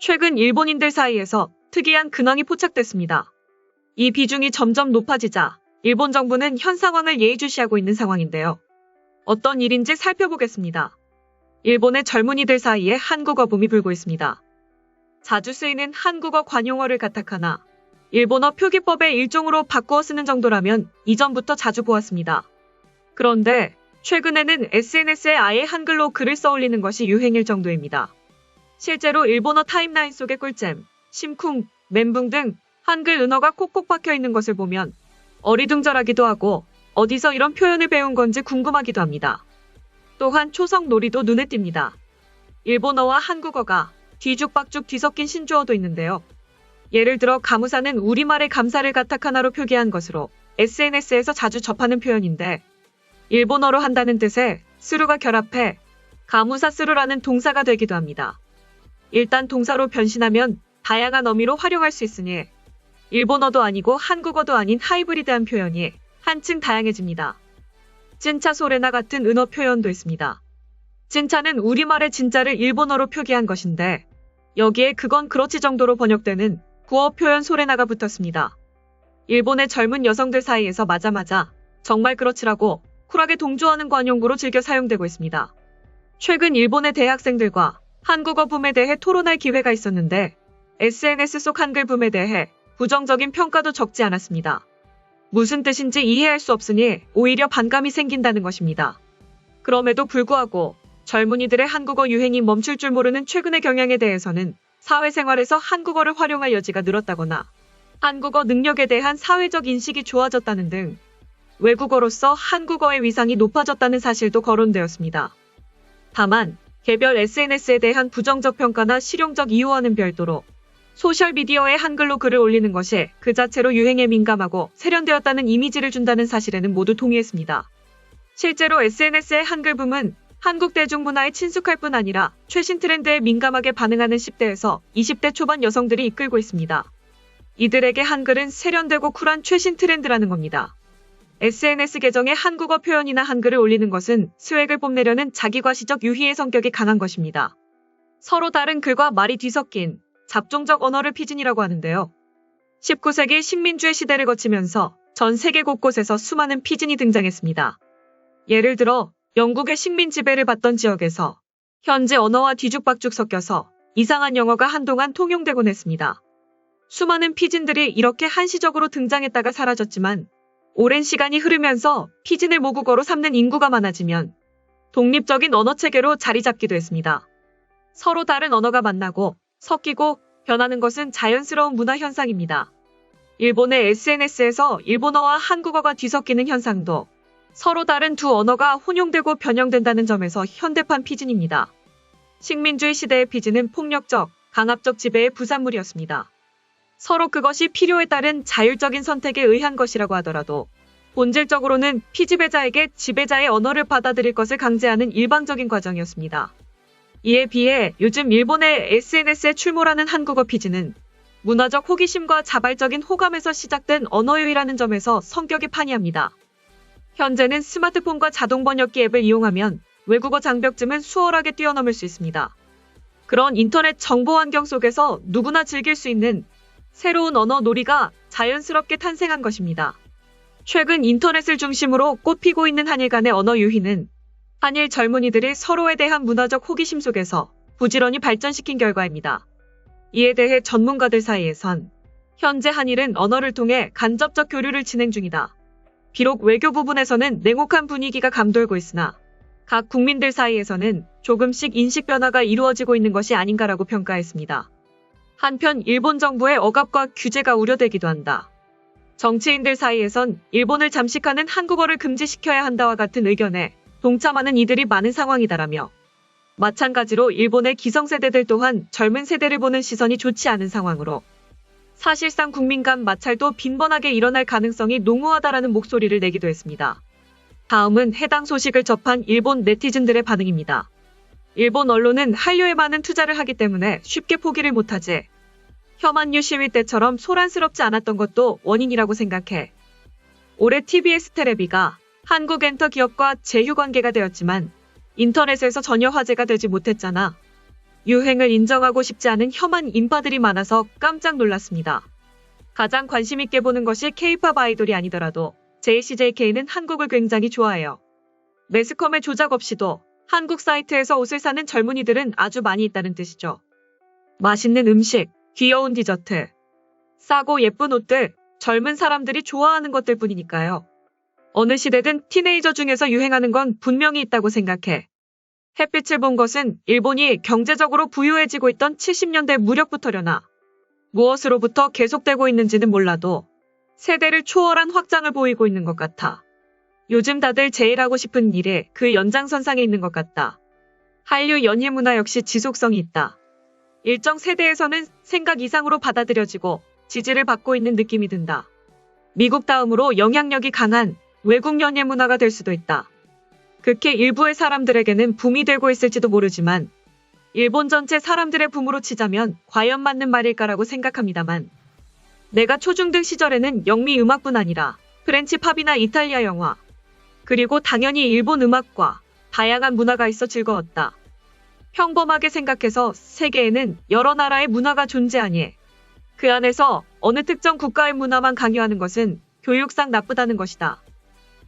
최근 일본인들 사이에서 특이한 근황이 포착됐습니다. 이 비중이 점점 높아지자 일본 정부는 현 상황을 예의주시하고 있는 상황인데요. 어떤 일인지 살펴보겠습니다. 일본의 젊은이들 사이에 한국어 붐이 불고 있습니다. 자주 쓰이는 한국어 관용어를 가타카나, 일본어 표기법의 일종으로 바꾸어 쓰는 정도라면 이전부터 자주 보았습니다. 그런데 최근에는 SNS에 아예 한글로 글을 써올리는 것이 유행일 정도입니다. 실제로 일본어 타임라인 속의 꿀잼, 심쿵, 멘붕 등 한글 은어가 콕콕 박혀 있는 것을 보면 어리둥절하기도 하고 어디서 이런 표현을 배운 건지 궁금하기도 합니다. 또한 초성 놀이도 눈에 띕니다. 일본어와 한국어가 뒤죽박죽 뒤섞인 신조어도 있는데요. 예를 들어 가무사는 우리말의 감사를 가타카나로 표기한 것으로 SNS에서 자주 접하는 표현인데, 일본어로 한다는 뜻의 스루가 결합해 가무사 스루라는 동사가 되기도 합니다. 일단 동사로 변신하면 다양한 어미로 활용할 수 있으니 일본어도 아니고 한국어도 아닌 하이브리드한 표현이 한층 다양해집니다. 찐차 소레나 같은 은어 표현도 있습니다. 찐차는 우리말의 진짜를 일본어로 표기한 것인데, 여기에 그건 그렇지 정도로 번역되는 구어 표현 소레나가 붙었습니다. 일본의 젊은 여성들 사이에서 맞아 정말 그렇지라고 쿨하게 동조하는 관용구로 즐겨 사용되고 있습니다. 최근 일본의 대학생들과 한국어 붐에 대해 토론할 기회가 있었는데 SNS 속 한글 붐에 대해 부정적인 평가도 적지 않았습니다. 무슨 뜻인지 이해할 수 없으니 오히려 반감이 생긴다는 것입니다. 그럼에도 불구하고 젊은이들의 한국어 유행이 멈출 줄 모르는 최근의 경향에 대해서는 사회생활에서 한국어를 활용할 여지가 늘었다거나 한국어 능력에 대한 사회적 인식이 좋아졌다는 등 외국어로서 한국어의 위상이 높아졌다는 사실도 거론되었습니다. 다만 개별 SNS에 대한 부정적 평가나 실용적 이유와는 별도로 소셜미디어에 한글로 글을 올리는 것이 그 자체로 유행에 민감하고 세련되었다는 이미지를 준다는 사실에는 모두 동의했습니다. 실제로 SNS의 한글 붐은 한국 대중문화에 친숙할 뿐 아니라 최신 트렌드에 민감하게 반응하는 10대에서 20대 초반 여성들이 이끌고 있습니다. 이들에게 한글은 세련되고 쿨한 최신 트렌드라는 겁니다. SNS 계정에 한국어 표현이나 한글을 올리는 것은 스웩을 뽐내려는 자기과시적 유희의 성격이 강한 것입니다. 서로 다른 글과 말이 뒤섞인 잡종적 언어를 피진이라고 하는데요. 19세기 식민주의 시대를 거치면서 전 세계 곳곳에서 수많은 피진이 등장했습니다. 예를 들어 영국의 식민 지배를 받던 지역에서 현지 언어와 뒤죽박죽 섞여서 이상한 영어가 한동안 통용되곤 했습니다. 수많은 피진들이 이렇게 한시적으로 등장했다가 사라졌지만 오랜 시간이 흐르면서 피진을 모국어로 삼는 인구가 많아지면 독립적인 언어체계로 자리 잡기도 했습니다. 서로 다른 언어가 만나고 섞이고 변하는 것은 자연스러운 문화 현상입니다. 일본의 SNS에서 일본어와 한국어가 뒤섞이는 현상도 서로 다른 두 언어가 혼용되고 변형된다는 점에서 현대판 피진입니다. 식민주의 시대의 피진은 폭력적, 강압적 지배의 부산물이었습니다. 서로 그것이 필요에 따른 자율적인 선택에 의한 것이라고 하더라도 본질적으로는 피지배자에게 지배자의 언어를 받아들일 것을 강제하는 일방적인 과정이었습니다. 이에 비해 요즘 일본의 SNS에 출몰하는 한국어 피진은 문화적 호기심과 자발적인 호감에서 시작된 언어유희라는 점에서 성격이 판이합니다. 현재는 스마트폰과 자동 번역기 앱을 이용하면 외국어 장벽쯤은 수월하게 뛰어넘을 수 있습니다. 그런 인터넷 정보 환경 속에서 누구나 즐길 수 있는 새로운 언어 놀이가 자연스럽게 탄생한 것입니다. 최근 인터넷을 중심으로 꽃피고 있는 한일 간의 언어 유희는 한일 젊은이들이 서로에 대한 문화적 호기심 속에서 부지런히 발전시킨 결과입니다. 이에 대해 전문가들 사이에선 현재 한일은 언어를 통해 간접적 교류를 진행 중이다. 비록 외교 부분에서는 냉혹한 분위기가 감돌고 있으나 각 국민들 사이에서는 조금씩 인식 변화가 이루어지고 있는 것이 아닌가라고 평가했습니다. 한편 일본 정부의 억압과 규제가 우려되기도 한다. 정치인들 사이에선 일본을 잠식하는 한국어를 금지시켜야 한다와 같은 의견에 동참하는 이들이 많은 상황이다라며, 마찬가지로 일본의 기성세대들 또한 젊은 세대를 보는 시선이 좋지 않은 상황으로 사실상 국민 간 마찰도 빈번하게 일어날 가능성이 농후하다라는 목소리를 내기도 했습니다. 다음은 해당 소식을 접한 일본 네티즌들의 반응입니다. 일본 언론은 한류에 많은 투자를 하기 때문에 쉽게 포기를 못하지. 혐한유 시위 때처럼 소란스럽지 않았던 것도 원인이라고 생각해. 올해 TBS 테레비가 한국 엔터 기업과 제휴 관계가 되었지만 인터넷에서 전혀 화제가 되지 못했잖아. 유행을 인정하고 싶지 않은 혐한 인파들이 많아서 깜짝 놀랐습니다. 가장 관심 있게 보는 것이 K-팝 아이돌이 아니더라도 JCJK는 한국을 굉장히 좋아해요. 매스컴의 조작 없이도 한국 사이트에서 옷을 사는 젊은이들은 아주 많이 있다는 뜻이죠. 맛있는 음식, 귀여운 디저트, 싸고 예쁜 옷들, 젊은 사람들이 좋아하는 것들 뿐이니까요. 어느 시대든 티네이저 중에서 유행하는 건 분명히 있다고 생각해. 햇빛을 본 것은 일본이 경제적으로 부유해지고 있던 70년대 무렵부터려나 무엇으로부터 계속되고 있는지는 몰라도 세대를 초월한 확장을 보이고 있는 것 같아. 요즘 다들 제일 하고 싶은 일에 그 연장선상에 있는 것 같다. 한류 연예 문화 역시 지속성이 있다. 일정 세대에서는 생각 이상으로 받아들여지고 지지를 받고 있는 느낌이 든다. 미국 다음으로 영향력이 강한 외국 연예 문화가 될 수도 있다. 극히 일부의 사람들에게는 붐이 되고 있을지도 모르지만 일본 전체 사람들의 붐으로 치자면 과연 맞는 말일까라고 생각합니다만 내가 초중등 시절에는 영미 음악뿐 아니라 프렌치 팝이나 이탈리아 영화 그리고 당연히 일본 음악과 다양한 문화가 있어 즐거웠다. 평범하게 생각해서 세계에는 여러 나라의 문화가 존재하니 그 안에서 어느 특정 국가의 문화만 강요하는 것은 교육상 나쁘다는 것이다.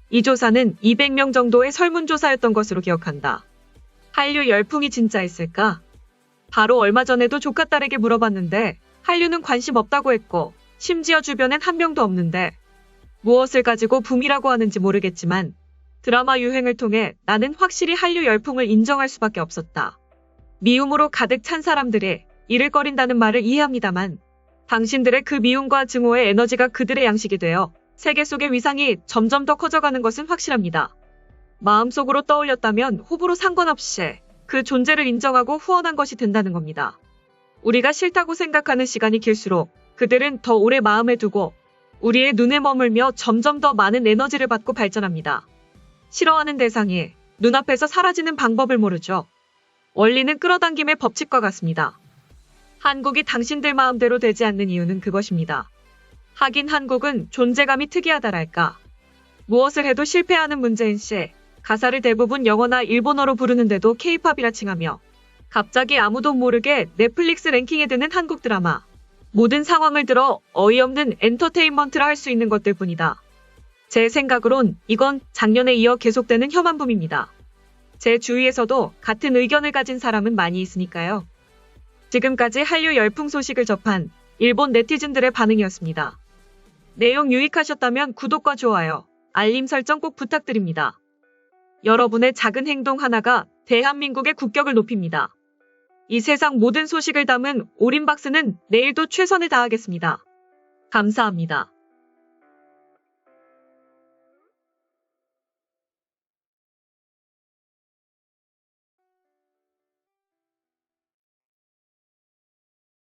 이 조사는 200명 정도의 설문조사였던 것으로 기억한다. 한류 열풍이 진짜 있을까? 바로 얼마 전에도 조카 딸에게 물어봤는데 한류는 관심 없다고 했고 심지어 주변엔 한 명도 없는데 무엇을 가지고 붐이라고 하는지 모르겠지만 드라마 유행을 통해 나는 확실히 한류 열풍을 인정할 수밖에 없었다. 미움으로 가득 찬 사람들이 이를거린다는 말을 이해합니다만 당신들의 그 미움과 증오의 에너지가 그들의 양식이 되어 세계 속의 위상이 점점 더 커져가는 것은 확실합니다. 마음속으로 떠올렸다면 호불호 상관없이 그 존재를 인정하고 후원한 것이 된다는 겁니다. 우리가 싫다고 생각하는 시간이 길수록 그들은 더 오래 마음에 두고 우리의 눈에 머물며 점점 더 많은 에너지를 받고 발전합니다. 싫어하는 대상이 눈앞에서 사라지는 방법을 모르죠. 원리는 끌어당김의 법칙과 같습니다. 한국이 당신들 마음대로 되지 않는 이유는 그것입니다. 하긴 한국은 존재감이 특이하다랄까. 무엇을 해도 실패하는 문재인 씨, 가사를 대부분 영어나 일본어로 부르는데도 K-팝이라 칭하며 갑자기 아무도 모르게 넷플릭스 랭킹에 드는 한국 드라마. 모든 상황을 들어 어이없는 엔터테인먼트라 할 수 있는 것들 뿐이다. 제 생각으론 이건 작년에 이어 계속되는 혐한 붐입니다. 제 주위에서도 같은 의견을 가진 사람은 많이 있으니까요. 지금까지 한류 열풍 소식을 접한 일본 네티즌들의 반응이었습니다. 내용 유익하셨다면 구독과 좋아요, 알림 설정 꼭 부탁드립니다. 여러분의 작은 행동 하나가 대한민국의 국격을 높입니다. 이 세상 모든 소식을 담은 올인박스는 내일도 최선을 다하겠습니다. 감사합니다.